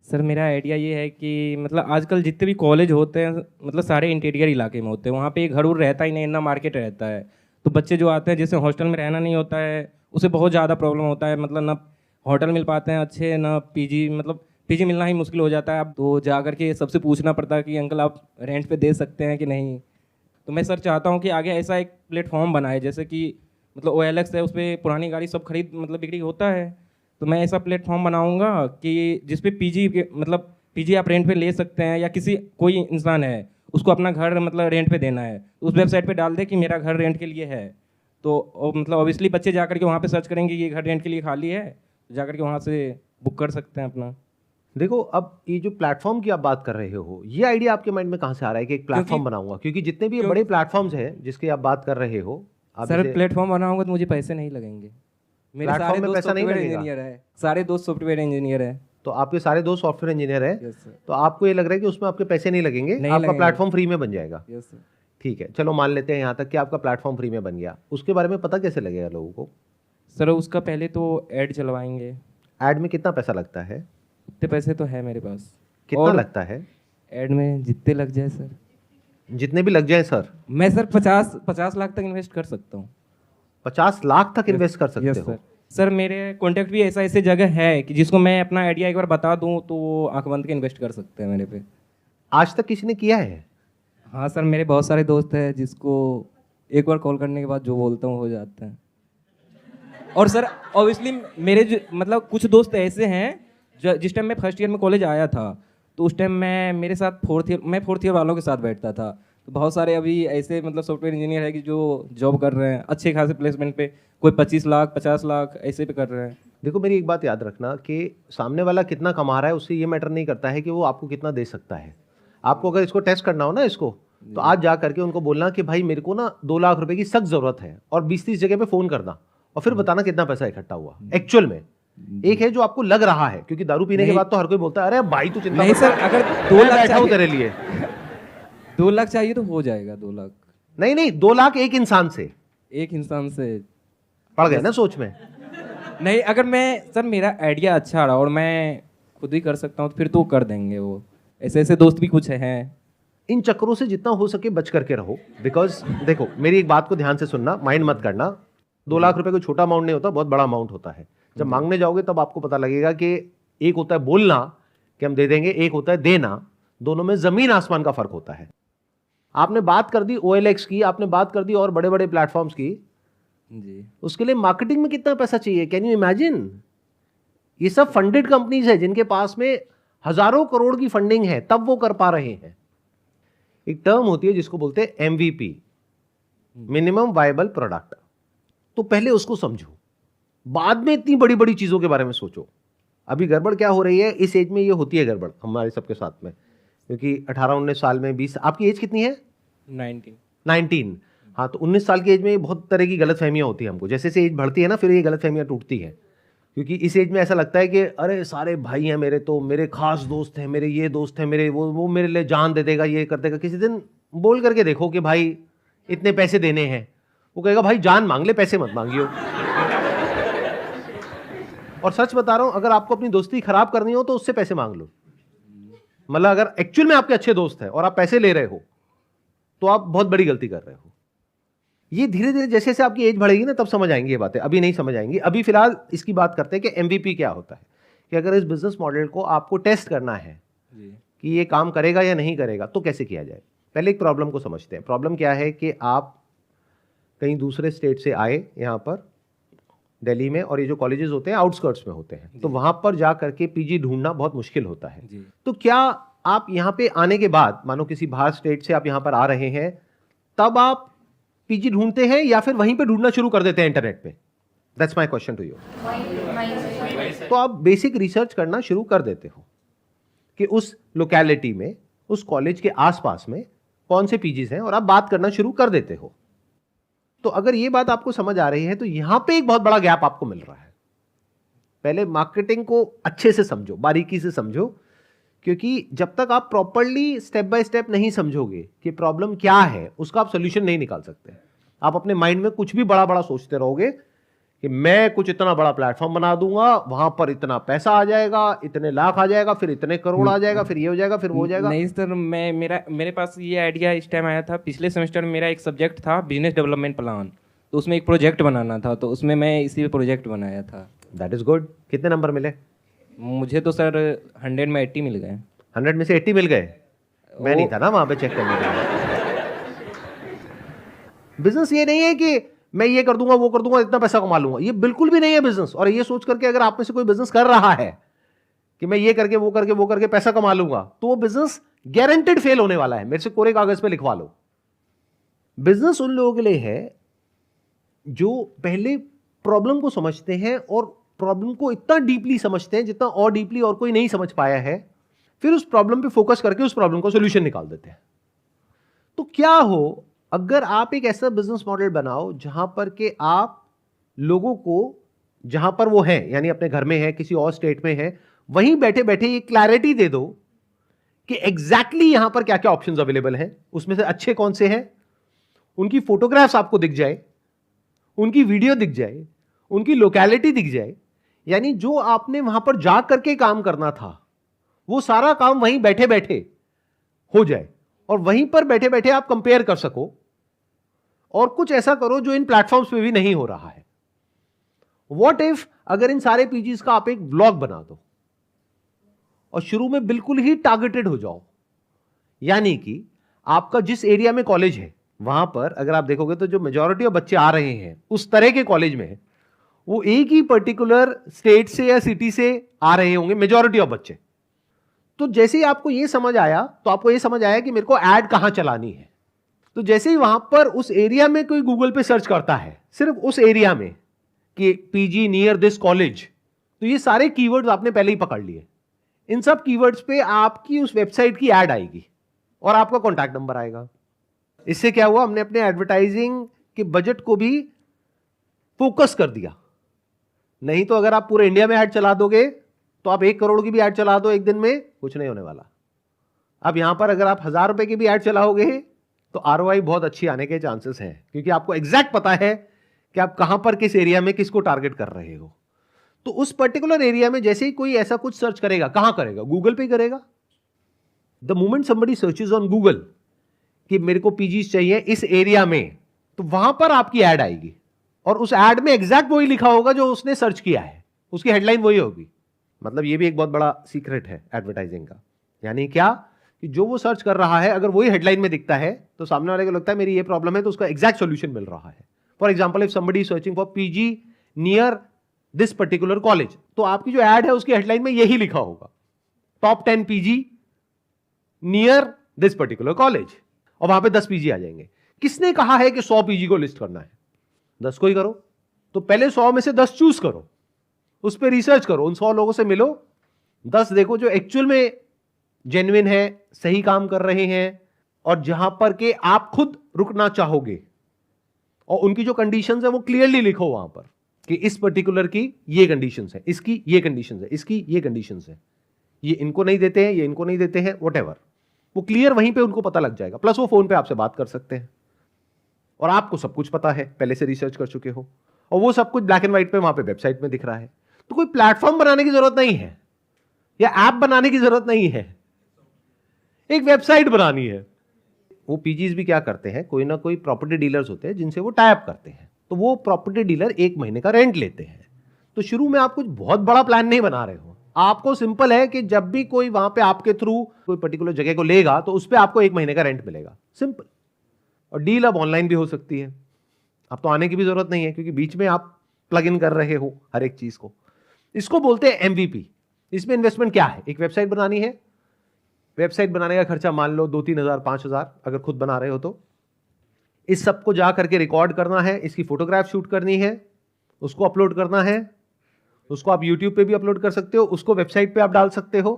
Sir मेरा idea ये है कि मतलब आजकल जितने भी कॉलेज होते हैं मतलब सारे इंटीरियर इलाके में होते हैं, वहाँ पे घर उर रहता ही नहीं, ना मार्केट रहता है। तो बच्चे जो आते हैं जैसे हॉस्टल में रहना नहीं होता है, उसे बहुत ज़्यादा प्रॉब्लम होता है, मतलब ना होटल मिल पाते हैं अच्छे, ना पीजी, मतलब पीजी मिलना ही मुश्किल हो जाता है। अब तो जा करके सबसे पूछना पड़ता है कि अंकल आप रेंट पे दे सकते हैं कि नहीं। तो मैं सर चाहता हूँ कि आगे ऐसा एक प्लेटफॉर्म बनाए, जैसे कि मतलब OLX है, उस पर पुरानी गाड़ी सब खरीद मतलब बिक्री होता है। तो मैं ऐसा प्लेटफॉर्म बनाऊंगा कि जिस पे पीजी मतलब पीजी आप रेंट पे ले सकते हैं, या किसी कोई इंसान है उसको अपना घर मतलब रेंट पे देना है, तो उस वेबसाइट पे डाल दे कि मेरा घर रेंट के लिए है। तो मतलब ऑब्वियसली बच्चे जाकर के वहाँ पे सर्च करेंगे कि ये घर रेंट के लिए खाली है, तो जाकर के वहाँ से बुक कर सकते हैं अपना। देखो, अब ये जो प्लेटफॉर्म की आप बात कर रहे हो, ये आइडिया आपके माइंड में कहाँ से आ रहा है कि एक क्योंकि प्लेटफॉर्म बनाऊंगा? क्योंकि जितने भी ये क्यों बड़े प्लेटफॉर्म्स हैं जिसकी आप बात कर रहे हो, आप सर जैसे प्लेटफॉर्म बनाऊंगा तो मुझे पैसे नहीं लगेंगे। मेरे प्लेटफॉर्म सारे में दोस्त पैसा नहीं सॉफ्टवेयर लगेगा, इंजीनियर है, सारे दोस्त सॉफ्टवेयर इंजीनियर है। तो आपके सारे दोस्त सॉफ्टवेयर इंजीनियर है, यस सर। तो आपको ये लग रहा है कि उसमें आपके पैसे नहीं लगेंगे, नहीं आपका लगेंगे। प्लेटफॉर्म फ्री में बन जाएगा। Yes sir. ठीक है, चलो मान लेते हैं यहाँ तक कि आपका प्लेटफॉर्म फ्री में बन गया। उसके बारे में पता कैसे लगेगा लोगों को? सर उसका पहले तो ऐड चलवाएंगे। ऐड में कितना पैसा लगता है? उतने पैसे तो है मेरे पास। कितना और लगता है? ऐड में जितने लग जाए सर। जितने भी लग जाए सर। मैं सर 50 लाख तक इन्वेस्ट कर सकता हूँ। 50 लाख तक यस। इन्वेस्ट कर सकते यस हो? सर। सर मेरे कॉन्टैक्ट भी ऐसा ऐसे जगह है कि जिसको मैं अपना आइडिया एक बार बता दूँ तो वो आंख बंद के इन्वेस्ट कर सकते हैं मेरे पे। आज तक किसी ने किया है? हाँ सर, मेरे बहुत सारे दोस्त हैं जिसको एक बार कॉल करने के बाद जो बोलता हूँ हो जाता है। और सर ऑब्वियसली मेरे मतलब कुछ दोस्त ऐसे हैं जिस टाइम मैं फर्स्ट ईयर में कॉलेज आया था, तो उस टाइम मैं फोर्थ ईयर वालों के साथ बैठता था। तो बहुत सारे अभी ऐसे मतलब सॉफ्टवेयर इंजीनियर है कि जो जॉब कर रहे हैं अच्छे खासे प्लेसमेंट पे, कोई 25 लाख 50 लाख ऐसे पे कर रहे हैं। देखो, मेरी एक बात याद रखना कि सामने वाला कितना कमा रहा है उससे ये मैटर नहीं करता है कि वो आपको कितना दे सकता है। आपको अगर इसको टेस्ट करना हो ना इसको, तो आज जा करके उनको बोलना कि भाई मेरे को ना 2 लाख रुपए की सख्त जरूरत है, और 20-30 जगह पे फोन करना, और फिर बताना कितना पैसा इकट्ठा हुआ एक्चुअल में। एक है जो आपको लग रहा है, क्योंकि दारू पीने के नहीं बाद तो हर कोई बोलता है अरे भाई तू चिंता नहीं मत सर, कर, अगर दो मैं लाख बैठा हूं चाहिए, तेरे लिए। 2 लाख चाहिए तो हो जाएगा 2 लाख। नहीं नहीं, 2 लाख एक इंसान से एक इंसान से। पड़ गए बस ना सोच में? नहीं, अगर मैं सर मेरा आइडिया अच्छा रहा और मैं खुद ही कर सकता हूँ तो फिर तो कर देंगे वो। ऐसे ऐसे दोस्त भी कुछ हैं। इन चक्करों से जितना हो सके बच करके रहो। बिकॉज देखो, मेरी एक बात को ध्यान से सुनना, माइंड मत करना। 2 लाख रुपए कोई छोटा अमाउंट नहीं होता, बहुत बड़ा अमाउंट होता है। जब मांगने जाओगे तब आपको पता लगेगा कि एक होता है बोलना कि हम दे देंगे, एक होता है देना। दोनों में जमीन आसमान का फर्क होता है। आपने बात कर दी OLX की, आपने बात कर दी और बड़े बड़े प्लेटफॉर्म्स की, जी। उसके लिए मार्केटिंग में कितना पैसा चाहिए? Can you imagine? ये सब फंडेड कंपनीज है जिनके पास में हजारों करोड़ की फंडिंग है, तब वो कर पा रहे हैं। एक टर्म होती है जिसको बोलते हैं MVP, मिनिमम वायबल प्रोडक्ट। तो पहले उसको समझो, बाद में इतनी बड़ी बड़ी चीजों के बारे में सोचो। अभी गड़बड़ क्या हो रही है इस एज में, ये होती है गड़बड़ हमारे सबके साथ में, क्योंकि 18-19 साल में 20, आपकी एज कितनी है? 19। 19। हाँ, तो 19 साल की एज में बहुत तरह की गलत फहमियाँ होती है हमको। जैसे जैसे एज बढ़ती है ना, फिर ये गलत फहमियाँ टूटती है। क्योंकि इस एज में ऐसा लगता है कि अरे सारे भाई हैं मेरे, तो मेरे खास दोस्त हैं, मेरे ये दोस्त हैं मेरे, वो मेरे लिए जान दे देगा, ये कर देगा। किसी दिन बोल करके देखो कि भाई इतने पैसे देने हैं, वो कहेगा भाई जान मांग ले, पैसे मत मांगियो। और सच बता रहा हूं, अगर आपको अपनी दोस्ती खराब करनी हो तो उससे पैसे मांग लो। मतलब अगर एक्चुअल में आपके अच्छे दोस्त हैं और आप पैसे ले रहे हो, तो आप बहुत बड़ी गलती कर रहे हो। ये धीरे धीरे जैसे जैसे आपकी एज बढ़ेगी ना, तब समझ आएंगी ये बातें, अभी नहीं समझ आएंगी। अभी फिलहाल इसकी बात करते हैं कि MVP क्या होता है। कि अगर इस बिजनेस मॉडल को आपको टेस्ट करना है जी। कि ये काम करेगा या नहीं करेगा, तो कैसे किया जाए? पहले एक प्रॉब्लम को समझते हैं। प्रॉब्लम क्या है कि आप कहीं दूसरे स्टेट से आए यहाँ पर दिल्ली में, और ये जो कॉलेजेस होते हैं आउटस्कर्ट्स में होते हैं, तो वहां पर जा करके PG ढूंढना बहुत मुश्किल होता है। जी। तो क्या आप यहाँ पे आने के बाद, मानो किसी बाहर स्टेट से आप यहाँ पर आ रहे हैं, तब आप PG ढूंढते हैं या फिर वहीं पे ढूंढना शुरू कर देते हैं इंटरनेट पे? That's my question to you. तो आप बेसिक रिसर्च करना शुरू कर देते हो कि उस लोकेलिटी में, उस कॉलेज के आसपास में कौन से PGs हैं, और आप बात करना शुरू कर देते हो। तो अगर ये बात आपको समझ आ रही है, तो यहां पे एक बहुत बड़ा गैप आपको मिल रहा है। पहले मार्केटिंग को अच्छे से समझो, बारीकी से समझो, क्योंकि जब तक आप प्रॉपरली स्टेप बाय स्टेप नहीं समझोगे कि प्रॉब्लम क्या है, उसका आप सोल्यूशन नहीं निकाल सकते। आप अपने माइंड में कुछ भी बड़ा बड़ा सोचते रहोगे कि मैं कुछ इतना बड़ा प्लेटफॉर्म बना दूंगा, वहां पर इतना पैसा आ जाएगा, इतने लाख आ जाएगा, फिर इतने करोड़ आ जाएगा, फिर ये हो जाएगा, फिर वो हो जाएगा? नहीं सर, मेरे पास ये आइडिया इस टाइम आया था, पिछले सेमेस्टर में मेरा एक सब्जेक्ट था बिजनेस डेवलपमेंट प्लान, तो उसमें एक प्रोजेक्ट बनाना था, तो उसमें मैं इसी प्रोजेक्ट बनाया था। That is good. कितने नंबर मिले? मुझे तो सर 100 में 80 मिल गए। 100 में से 80 मिल गए? मैं नहीं था ना वहां पे चेक करने के लिए। बिजनेस ये नहीं है कि मैं ये कर दूंगा, वो कर दूंगा, इतना पैसा कमा लूंगा, ये बिल्कुल भी नहीं है बिजनेस। और ये सोच करके अगर आप में से कोई बिजनेस कर रहा है कि मैं ये करके वो करके वो करके पैसा कमा लूंगा, तो वो बिजनेस गारंटेड फेल होने वाला है। मेरे से कोरे कागज पे लिखवा लो। बिजनेस उन लोगों के लिए है जो पहले प्रॉब्लम को समझते हैं और प्रॉब्लम को इतना डीपली समझते हैं जितना और डीपली और कोई नहीं समझ पाया है, फिर उस प्रॉब्लम पे फोकस करके उस प्रॉब्लम को सोल्यूशन निकाल देते हैं। तो क्या हो अगर आप एक ऐसा बिजनेस मॉडल बनाओ जहां पर के आप लोगों को जहां पर वो है, यानी अपने घर में है, किसी और स्टेट में है, वहीं बैठे बैठे ये क्लैरिटी दे दो कि एग्जैक्टली यहां पर क्या क्या ऑप्शंस अवेलेबल हैं, उसमें से अच्छे कौन से हैं, उनकी फोटोग्राफ्स आपको दिख जाए, उनकी वीडियो दिख जाए, उनकी लोकेलिटी दिख जाए, यानी जो आपने वहां पर जा करके काम करना था वो सारा काम वहीं बैठे बैठे हो जाए, और वहीं पर बैठे बैठे आप कंपेयर कर सको, और कुछ ऐसा करो जो इन प्लेटफॉर्म्स पे भी नहीं हो रहा है। व्हाट इफ अगर इन सारे पीजीज का आप एक व्लॉग बना दो और शुरू में बिल्कुल ही टारगेटेड हो जाओ, यानी कि आपका जिस एरिया में कॉलेज है वहां पर अगर आप देखोगे तो जो मेजॉरिटी ऑफ बच्चे आ रहे हैं उस तरह के कॉलेज में, वो एक ही पर्टिकुलर स्टेट से या सिटी से आ रहे होंगे मेजॉरिटी ऑफ बच्चे। तो जैसे ही आपको यह समझ आया, तो आपको यह समझ आया कि मेरे को ऐड कहां चलानी है, तो जैसे ही वहां पर उस एरिया में कोई गूगल पे सर्च करता है सिर्फ उस एरिया में कि पीजी नियर दिस कॉलेज, तो ये सारे कीवर्ड्स आपने पहले ही पकड़ लिए। इन सब कीवर्ड्स पे आपकी उस वेबसाइट की ऐड आएगी और आपका कॉन्टैक्ट नंबर आएगा। इससे क्या हुआ, हमने अपने एडवर्टाइजिंग के बजट को भी फोकस कर दिया। नहीं तो अगर आप पूरे इंडिया में ऐड चला दोगे तो आप 1 करोड़ की भी ऐड चला दो एक दिन में, कुछ नहीं होने वाला। अब यहां पर अगर आप 1000 रुपए की भी ऐड चलाओगे तो आरओआई बहुत अच्छी आने के चांसेस हैं, क्योंकि आपको एग्जैक्ट पता है कि आप कहां पर किस एरिया में किसको टारगेट कर रहे हो। तो उस पर्टिकुलर एरिया में जैसे ही कोई ऐसा कुछ सर्च करेगा, कहां करेगा? गूगल पे करेगा। The moment somebody searches on Google कि मेरे को पीजीज चाहिए इस एरिया में, तो वहां पर आपकी ऐड आएगी और उस ऐड में एग्जैक्ट वही लिखा होगा जो उसने सर्च किया है, उसकी हेडलाइन वही होगी। मतलब ये भी एक बहुत बड़ा सीक्रेट है एडवर्टाइजिंग का। यानी क्या कि जो वो सर्च कर रहा है अगर वही हेडलाइन में दिखता है तो सामने वाले को लगता है मेरी ये प्रॉब्लम है, तो उसका एग्जैक्ट सॉल्यूशन मिल रहा है। For example if somebody is searching for PG near this particular college, तो आपकी जो ऐड है उसकी हेडलाइन में यही लिखा होगा, top 10 PG near this particular college, और वहां पे 10 पीजी आ जाएंगे। किसने कहा है कि 100 पीजी को लिस्ट करना है? 10 को ही करो। तो पहले 100 में से 10 चूज करो, उस पर रिसर्च करो, उन 100 लोगों से मिलो, 10 देखो जो एक्चुअल में जेन्युइन है, सही काम कर रहे हैं, और जहां पर के आप खुद रुकना चाहोगे, और उनकी जो कंडीशंस है वो क्लियरली लिखो वहां पर कि इस पर्टिकुलर की ये कंडीशंस है, इसकी ये कंडीशंस है, इसकी ये कंडीशंस है, ये इनको नहीं देते हैं, ये इनको नहीं देते हैं, व्हाटएवर, वो क्लियर वहीं पे उनको पता लग जाएगा। प्लस वो फोन पे आपसे बात कर सकते हैं और आपको सब कुछ पता है, पहले से रिसर्च कर चुके हो, और वो सब कुछ ब्लैक एंड व्हाइट पे वहां पे वेबसाइट में दिख रहा है। तो कोई प्लेटफॉर्म बनाने की जरूरत नहीं है या ऐप बनाने की जरूरत नहीं है, एक वेबसाइट बनानी है। वो पीजीज भी क्या करते हैं, कोई ना कोई प्रॉपर्टी डीलर्स होते हैं जिनसे वो टाई अप करते हैं, तो वो प्रॉपर्टी डीलर 1 महीने का रेंट लेते हैं। तो शुरू में आप कुछ बहुत बड़ा प्लान नहीं बना रहे हो, आपको सिंपल है कि जब भी कोई वहां पे आपके थ्रू कोई पर्टिकुलर जगह को लेगा तो उस पर आपको 1 महीने का रेंट मिलेगा, सिंपल। और डील अब ऑनलाइन भी हो सकती है, अब तो आने की भी जरूरत नहीं है, क्योंकि बीच में आप प्लग इन कर रहे हो हर एक चीज को। इसको बोलते हैं एमवीपी। इसमें इन्वेस्टमेंट क्या है, एक वेबसाइट बनानी है, वेबसाइट बनाने का खर्चा मान लो 2-3 हज़ार 5 हज़ार अगर खुद बना रहे हो तो। इस सब को जा करके रिकॉर्ड करना है, इसकी फोटोग्राफ शूट करनी है, उसको अपलोड करना है, उसको आप यूट्यूब पे भी अपलोड कर सकते हो, उसको वेबसाइट पे आप डाल सकते हो।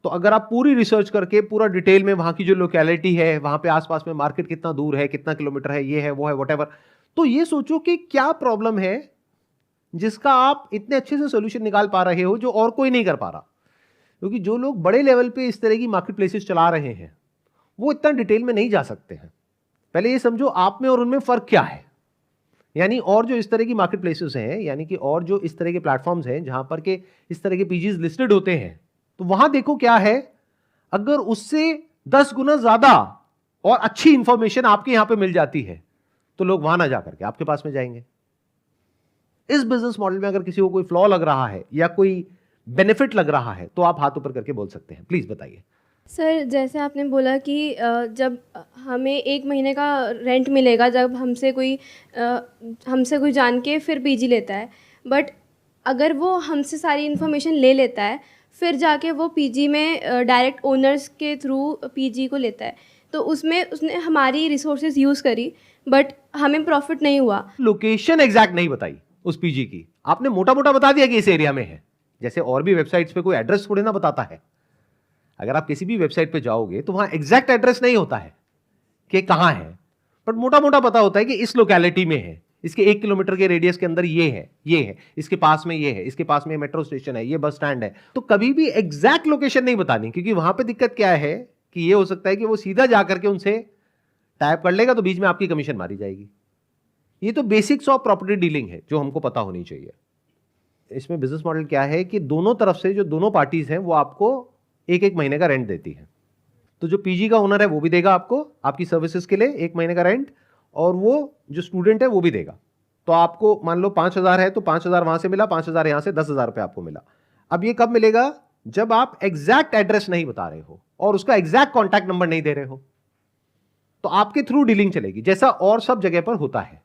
तो अगर आप पूरी रिसर्च करके पूरा डिटेल में वहां की जो लोकेलिटी है, वहां पे आसपास में मार्केट कितना दूर है, कितना किलोमीटर है, ये है वो है व्हाटएवर, तो ये सोचो कि क्या प्रॉब्लम है जिसका आप इतने अच्छे से सोल्यूशन निकाल पा रहे हो जो और कोई नहीं कर पा रहा। क्योंकि जो लोग बड़े लेवल पे इस तरह की मार्केट प्लेसेस चला रहे हैं वो इतना डिटेल में नहीं जा सकते हैं। पहले ये समझो आप में और उनमें फर्क क्या है। यानी और जो इस तरह की मार्केट प्लेसेस हैं, यानी कि और जो इस तरह के प्लेटफॉर्म्स हैं जहां पर के इस तरह के पीजीज लिस्टेड होते हैं, तो वहां देखो क्या है, अगर उससे 10 गुना ज्यादा और अच्छी इंफॉर्मेशन आपके यहां पे मिल जाती है तो लोग वहां ना जाकर के आपके पास में जाएंगे। इस बिजनेस मॉडल में अगर किसी को कोई फ्लॉ लग रहा है या कोई बेनिफिट लग रहा है तो आप हाथ ऊपर करके बोल सकते हैं। प्लीज बताइए। सर, जैसे आपने बोला कि जब हमें 1 महीने का रेंट मिलेगा जब हमसे कोई जान के फिर पीजी लेता है, बट अगर वो हमसे सारी इन्फॉर्मेशन ले लेता है फिर जाके वो पीजी में डायरेक्ट ओनर्स के थ्रू पीजी को लेता है, तो उसमें उसने हमारी रिसोर्सेज यूज़ करी बट हमें प्रॉफिट नहीं हुआ। लोकेशन एग्जैक्ट नहीं बताई उस पीजी की, आपने मोटा मोटा बता दिया कि इस एरिया में है। जैसे और भी वेबसाइट्स पे कोई एड्रेस थोड़ी ना बताता है। अगर आप किसी भी वेबसाइट पे जाओगे तो वहां एग्जैक्ट एड्रेस नहीं होता है कि कहां है, बट मोटा मोटा पता होता है कि इस लोकेलिटी में है, इसके 1 किलोमीटर के रेडियस के अंदर ये है, इसके पास में ये है, इसके पास में मेट्रो स्टेशन है, ये बस स्टैंड है। तो कभी भी एग्जैक्ट लोकेशन नहीं बतानी, क्योंकि वहां पे दिक्कत क्या है कि ये हो सकता है कि वो सीधा जाकर के उनसे टाइप कर लेगा तो बीच में आपकी कमीशन मारी जाएगी। ये तो बेसिक्स ऑफ प्रॉपर्टी डीलिंग है जो हमको पता होनी चाहिए। इसमें बिजनेस मॉडल क्या है कि दोनों तरफ से जो दोनों पार्टीज हैं वो आपको 1-1 महीने का रेंट देती है। तो जो पीजी का ओनर है वो भी देगा आपको आपकी सर्विसेज के लिए 1 महीने का रेंट, और वो जो स्टूडेंट है वो भी देगा। तो आपको मान लो 5,000 है तो 5,000 वहां से मिला, 5,000 यहां से, 10,000 रुपये आपको मिला। अब ये कब मिलेगा? जब आप एग्जैक्ट एड्रेस नहीं बता रहे हो और उसका एग्जैक्ट कॉन्टैक्ट नंबर नहीं दे रहे हो, तो आपके थ्रू डीलिंग चलेगी, जैसा और सब जगह पर होता है।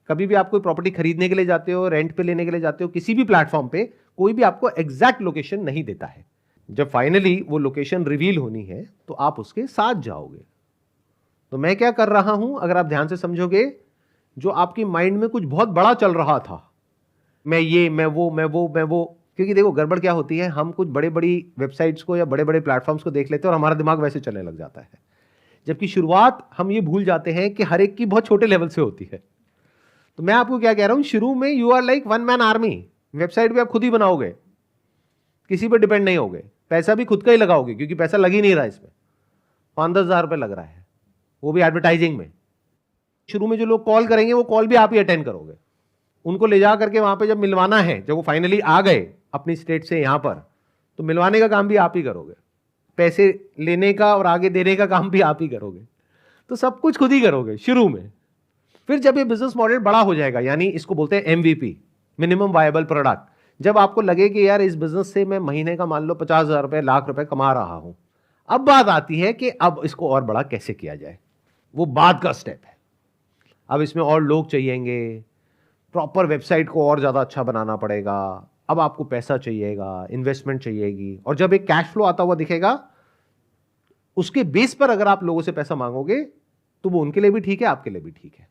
कभी भी आप कोई प्रॉपर्टी खरीदने के लिए जाते हो, रेंट पे लेने के लिए जाते हो, किसी भी प्लेटफॉर्म पे कोई भी आपको एग्जैक्ट लोकेशन नहीं देता है। जब फाइनली वो लोकेशन रिवील होनी है तो आप उसके साथ जाओगे। तो मैं क्या कर रहा हूं, अगर आप ध्यान से समझोगे, जो आपकी माइंड में कुछ बहुत बड़ा चल रहा था, मैं ये, मैं वो, क्योंकि देखो गड़बड़ क्या होती है, हम कुछ बड़े बड़ी वेबसाइट्स को या बड़े बड़े प्लेटफॉर्म्स को देख लेते हैं और हमारा दिमाग वैसे चलने लग जाता है, जबकि शुरुआत हम ये भूल जाते हैं कि हर एक की बहुत छोटे लेवल से होती है। तो मैं आपको क्या कह रहा हूं, शुरू में you are like one man army. Website भी आप खुद ही बनाओगे, किसी पर डिपेंड नहीं होगे, पैसा भी खुद का ही लगाओगे, क्योंकि पैसा लग ही नहीं रहा इसमें, 5-10 हज़ार रुपये लग रहा है, वो भी एडवर्टाइजिंग में। शुरू में जो लोग कॉल करेंगे वो कॉल भी आप ही अटेंड करोगे, उनको ले जा करके वहां पे जब मिलवाना है, जब वो फाइनली आ गए अपनी स्टेट से यहां पर, तो मिलवाने का काम भी आप ही करोगे, पैसे लेने का और आगे देने का काम भी आप ही करोगे। तो सब कुछ खुद ही करोगे शुरू में। फिर जब ये बिजनेस मॉडल बड़ा हो जाएगा, यानी इसको बोलते हैं MVP, मिनिमम वायबल प्रोडक्ट, जब आपको लगे कि यार इस बिजनेस से मैं महीने का मान लो 50,000 रुपए, लाख रुपए कमा रहा हूं, अब बात आती है कि अब इसको और बड़ा कैसे किया जाए। वो बाद का स्टेप है। अब इसमें और लोग चाहिएंगे, प्रॉपर वेबसाइट को और ज्यादा अच्छा बनाना पड़ेगा, अब आपको पैसा चाहिएगा, इन्वेस्टमेंट चाहिएगी, और जब एक कैश फ्लो आता हुआ दिखेगा, उसके बेस पर अगर आप लोगों से पैसा मांगोगे तो वो उनके लिए भी ठीक है, आपके लिए भी ठीक है।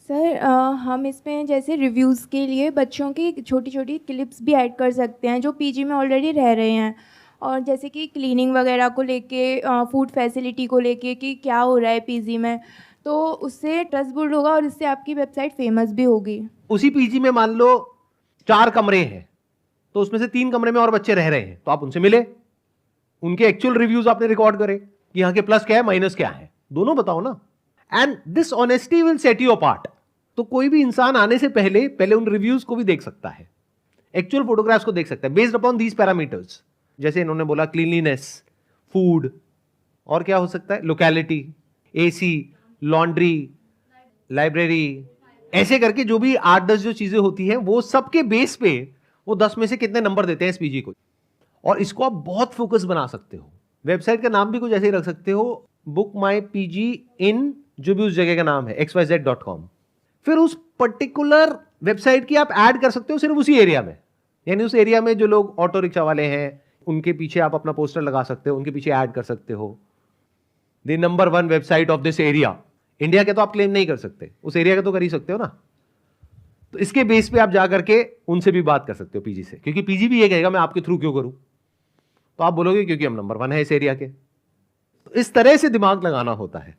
सर, हम इसमें जैसे रिव्यूज़ के लिए बच्चों की छोटी छोटी क्लिप्स भी ऐड कर सकते हैं जो पीजी में ऑलरेडी रह रहे हैं, और जैसे कि क्लीनिंग वगैरह को लेके, फूड फैसिलिटी को लेके कि क्या हो रहा है पीजी में, तो उससे ट्रस्ट बिल्ड होगा और इससे आपकी वेबसाइट फेमस भी होगी। उसी पीजी में मान लो 4 कमरे हैं, तो उसमें से 3 कमरे में और बच्चे रह रहे हैं, तो आप उनसे मिले, उनके एक्चुअल रिव्यूज आपने रिकॉर्ड करे कि यहाँ के प्लस क्या है, माइनस क्या है, दोनों बताओ ना। And this honesty will set you apart. तो कोई भी इंसान आने से पहले उन रिव्यूज को भी देख सकता है, एक्चुअल फोटोग्राफ्स को देख सकता है, बेस्ड अपॉन दीज पैरामीटर्स। जैसे इन्होंने बोला क्लीनलीनेस, फूड, और क्या हो सकता है, लोकेलिटी, AC, लॉन्ड्री, लाइब्रेरी, ऐसे करके जो भी 8-10 जो चीजें होती हैं, वो सबके बेस पे वो 10 में से कितने नंबर देते हैं इस पीजी को। और इसको आप बहुत फोकस बना सकते हो। वेबसाइट का नाम भी कुछ ऐसे ही रख सकते हो, बुक माई पीजी इन, जो भी उस जगह का नाम है, xyz.com। फिर उस पर्टिकुलर वेबसाइट की आप ऐड कर सकते हो सिर्फ उसी एरिया में, यानी उस एरिया में जो लोग ऑटो रिक्शा वाले हैं उनके पीछे आप अपना पोस्टर लगा सकते हो, उनके पीछे ऐड कर सकते हो, the number 1 website of this area. India के तो आप क्लेम नहीं कर सकते, उस एरिया का तो कर ही सकते हो ना। तो इसके बेस पे आप जाकर के उनसे भी बात कर सकते हो पीजी से, क्योंकि पीजी भी ये कहेगा मैं आपके थ्रू क्यों करूं, तो आप बोलोगे क्योंकि हम नंबर 1 है इस एरिया के। तो इस तरह से दिमाग लगाना होता है।